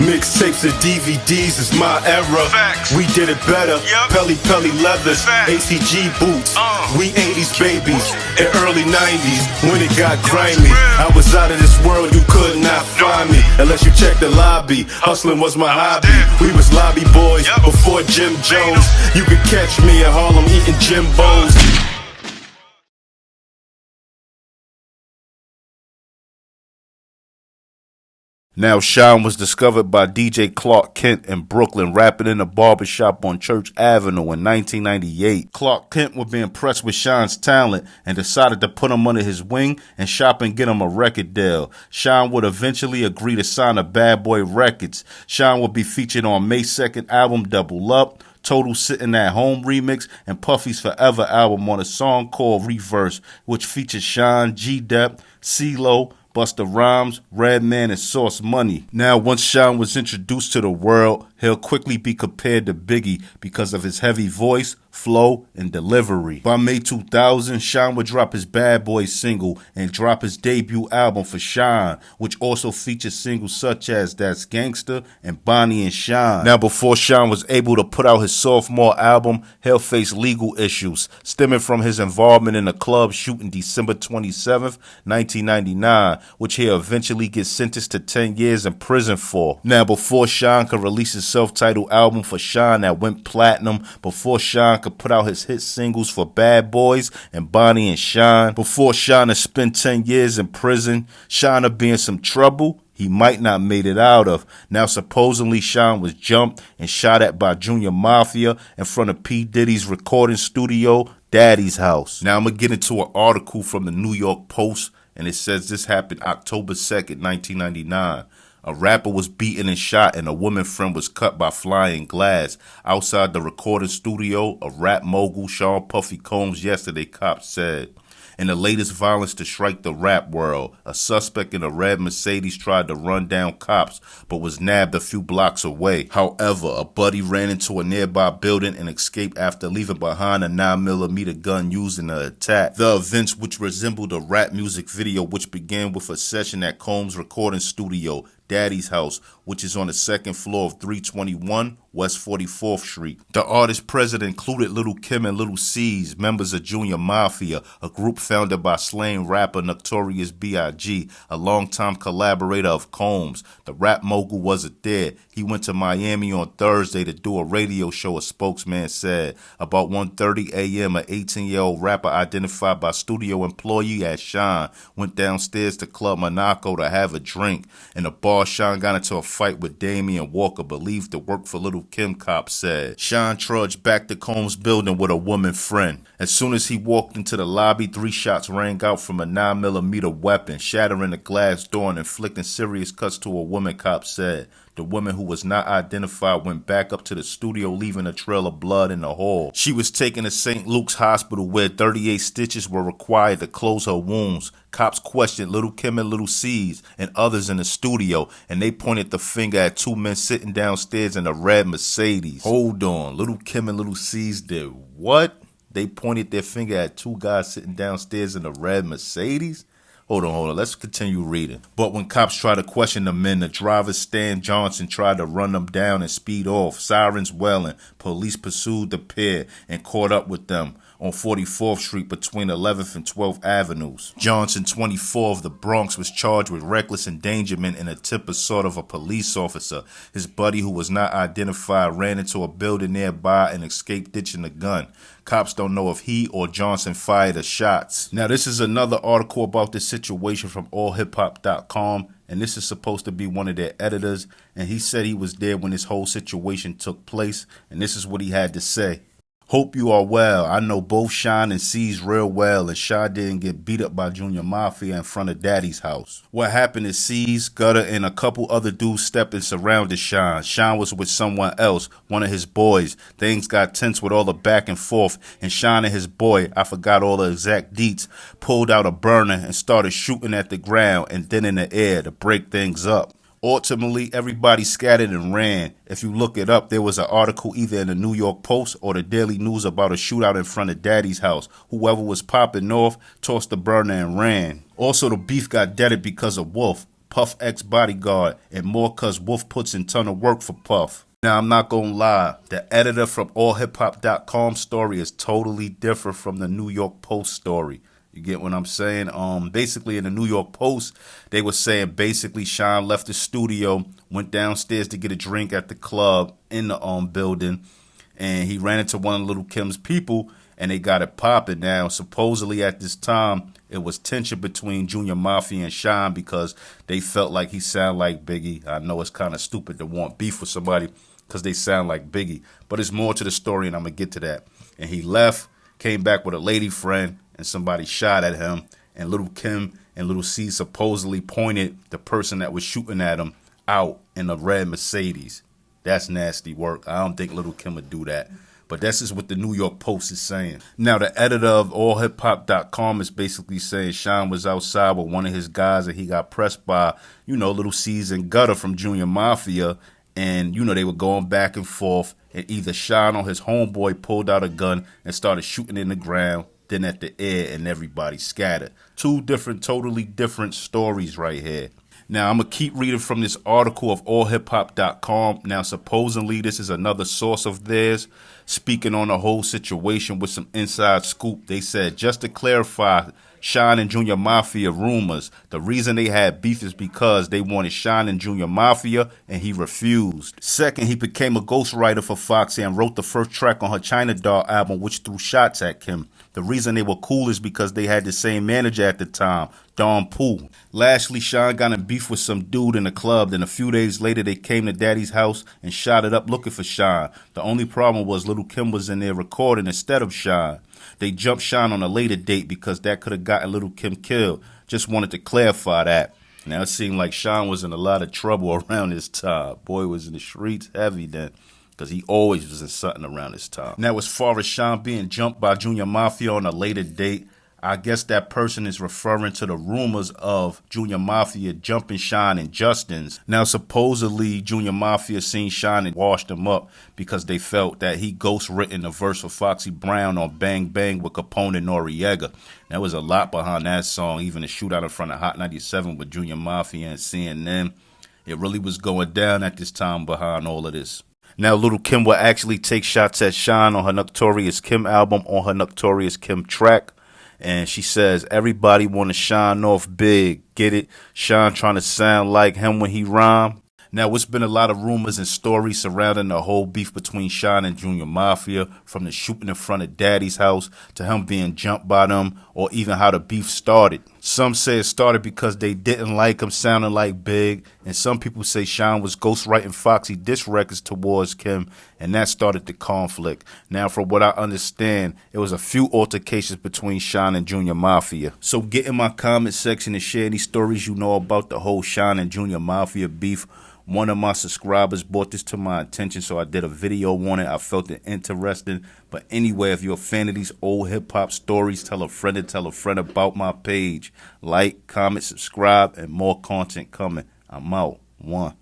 Mixtapes and DVDs is my era. Facts. We did it better. Yep. Pelly leathers, Facts. ACG boots. We 80s babies and early 90s when it got grimy. I was out of this world, you could not find me unless you check the lobby. Hustling was my hobby. We was lobby boys before Jim Jones. You could catch me in Harlem eating Jimbos. Now, Shyne was discovered by DJ Clark Kent in Brooklyn, rapping in a barbershop on Church Avenue in 1998. Clark Kent would be impressed with Shyne's talent and decided to put him under his wing and shop and get him a record deal. Shyne would eventually agree to sign to Bad Boy Records. Shyne would be featured on May 2nd album Double Up, Total Sitting at Home remix, and Puffy's Forever album on a song called Reverse, which features Shyne, G-Dep, CeeLo, Busta Rhymes, Redman, and Sauce Money. Now, once Shyne was introduced to the world, he'll quickly be compared to Biggie because of his heavy voice, flow, and delivery. By May 2000, Shyne would drop his Bad Boy single and drop his debut album for Shyne, which also features singles such as That's Gangsta and Bonnie and Shyne. Now, before Shyne was able to put out his sophomore album, he'll face legal issues stemming from his involvement in a club shooting December 27th, 1999, which he'll eventually get sentenced to 10 years in prison for. Now, before Shyne could release his self-titled album for Shyne that went platinum, before Shyne could put out his hit singles for Bad Boys and Bonnie and Shyne, before Shyne had spent 10 years in prison, Shyne would be in some trouble he might not made it out of. Now, supposedly, Shyne was jumped and shot at by Junior Mafia in front of P. Diddy's recording studio, Daddy's house. Now, I'm going to get into an article from the New York Post, and it says this happened October 2nd, 1999. A rapper was beaten and shot, and a woman friend was cut by flying glass outside the recording studio of rap mogul Sean Puffy Combs yesterday, cops said. In the latest violence to strike the rap world, a suspect in a red Mercedes tried to run down cops but was nabbed a few blocks away. However, a buddy ran into a nearby building and escaped after leaving behind a 9mm gun used in the attack. The events, which resembled a rap music video, which began with a session at Combs' recording studio, Daddy's house, which is on the second floor of 321 West 44th Street. The artist present included Lil' Kim and Lil' Cease, members of Junior Mafia, a group founded by slain rapper Notorious B.I.G., a longtime collaborator of Combs. The rap mogul wasn't there. He went to Miami on Thursday to do a radio show, a spokesman said. About 1:30 a.m., an 18-year-old rapper identified by studio employee as Shyne went downstairs to Club Monaco to have a drink. In the bar, Shyne got into a fight with Damian Walker, believed to work for Lil' Kim, cops said. Shyne trudged back to Combs' building with a woman friend. As soon as he walked into the lobby, 3 shots rang out from a 9mm weapon, shattering the glass door and inflicting serious cuts to a woman, cops said. The woman, who was not identified, went back up to the studio, leaving a trail of blood in the hall. She was taken to St. Luke's Hospital, where 38 stitches were required to close her wounds. Cops questioned Lil' Kim and Lil' Cease and others in the studio, and they pointed the finger at 2 men sitting downstairs in a red Mercedes. Hold on, Lil' Kim and Lil' Cease did what? They pointed their finger at 2 guys sitting downstairs in a red Mercedes? Hold on. Let's continue reading. But when cops tried to question the men, the driver, Stan Johnson, tried to run them down and speed off. Sirens wailing. Police pursued the pair and caught up with them on 44th Street between 11th and 12th Avenues. Johnson, 24 of the Bronx, was charged with reckless endangerment and attempted assault of a police officer. His buddy, who was not identified, ran into a building nearby and escaped ditching the gun. Cops don't know if he or Johnson fired the shots. Now, this is another article about this situation from allhiphop.com, and this is supposed to be one of their editors, and he said he was there when this whole situation took place, and this is what he had to say. Hope you are well. I know both Shyne and Cease real well, and Shyne didn't get beat up by Junior Mafia in front of Daddy's house. What happened is Cease, Gutter, and a couple other dudes stepped and surrounded Shyne. Shyne was with someone else, one of his boys. Things got tense with all the back and forth, and Shyne and his boy, I forgot all the exact deets, pulled out a burner and started shooting at the ground and then in the air to break things up. Ultimately, everybody scattered and ran. If you look it up, there was an article either in the New York Post or the Daily News about a shootout in front of Daddy's house. Whoever was popping off tossed the burner and ran. Also, the beef got deaded because of Wolf. Puff ex-bodyguard, and more cause Wolf puts in ton of work for Puff. Now, I'm not gonna lie, the editor from allhiphop.com story is totally different from the New York Post story. You get what I'm saying? Basically, in the New York Post, they were saying basically Shyne left the studio, went downstairs to get a drink at the club in the building, and he ran into one of Lil' Kim's people, and they got it popping. Now, supposedly at this time, it was tension between Junior Mafia and Shyne because they felt like he sounded like Biggie. I know it's kind of stupid to want beef with somebody because they sound like Biggie, but it's more to the story, and I'm going to get to that. And he left, came back with a lady friend, and somebody shot at him, and Lil' Kim and Lil' C supposedly pointed the person that was shooting at him out in a red Mercedes. That's nasty work. I don't think Lil' Kim would do that. But that's just what the New York Post is saying. Now, the editor of allhiphop.com is basically saying Shyne was outside with one of his guys and he got pressed by, Lil' C's and Gutter from Junior Mafia. And, they were going back and forth. And either Shyne or his homeboy pulled out a gun and started shooting in the ground, then at the air, and everybody scattered. Two totally different stories right here. Now, I'm going to keep reading from this article of allhiphop.com. Now, supposedly, this is another source of theirs speaking on the whole situation with some inside scoop. They said, just to clarify, Shyne and Junior Mafia rumors. The reason they had beef is because they wanted Shyne and Junior Mafia, and he refused. Second, he became a ghostwriter for Foxy and wrote the first track on her China Doll album, which threw shots at Kim. The reason they were cool is because they had the same manager at the time, Don Poole. Lastly, Shyne got in beef with some dude in the club. Then a few days later, they came to Daddy's house and shot it up looking for Shyne. The only problem was Lil' Kim was in there recording instead of Shyne. They jumped Shyne on a later date because that could have gotten Lil' Kim killed. Just wanted to clarify that. Now, it seemed like Shyne was in a lot of trouble around this time. Boy was in the streets heavy then, because he always was in something around this time. Now, as far as Shyne being jumped by Junior Mafia on a later date, I guess that person is referring to the rumors of Junior Mafia jumping Shyne and Justin's. Now, supposedly, Junior Mafia seen Shyne and washed him up because they felt that he ghostwritten the verse for Foxy Brown on Bang Bang with Capone and Noriega. There was a lot behind that song, even the shootout in front of Hot 97 with Junior Mafia and CNN. It really was going down at this time behind all of this. Now, Lil' Kim will actually take shots at Shyne on her Notorious Kim album, on her Notorious Kim track. And she says, everybody want to shine off big. Get it? Shyne trying to sound like him when he rhyme. Now, it's been a lot of rumors and stories surrounding the whole beef between Shyne and Junior Mafia, from the shooting in front of Daddy's house to him being jumped by them, or even how the beef started. Some say it started because they didn't like him sounding like Big, and some people say Shyne was ghostwriting Foxy diss records towards Kim, and that started the conflict. Now, from what I understand, it was a few altercations between Shyne and Junior Mafia. So get in my comment section and share any stories you know about the whole Shyne and Junior Mafia beef. One of my subscribers brought this to my attention, so I did a video on it. I felt it interesting. But anyway, if you're a fan of these old hip-hop stories, tell a friend to tell a friend about my page. Like, comment, subscribe, and more content coming. I'm out. 1.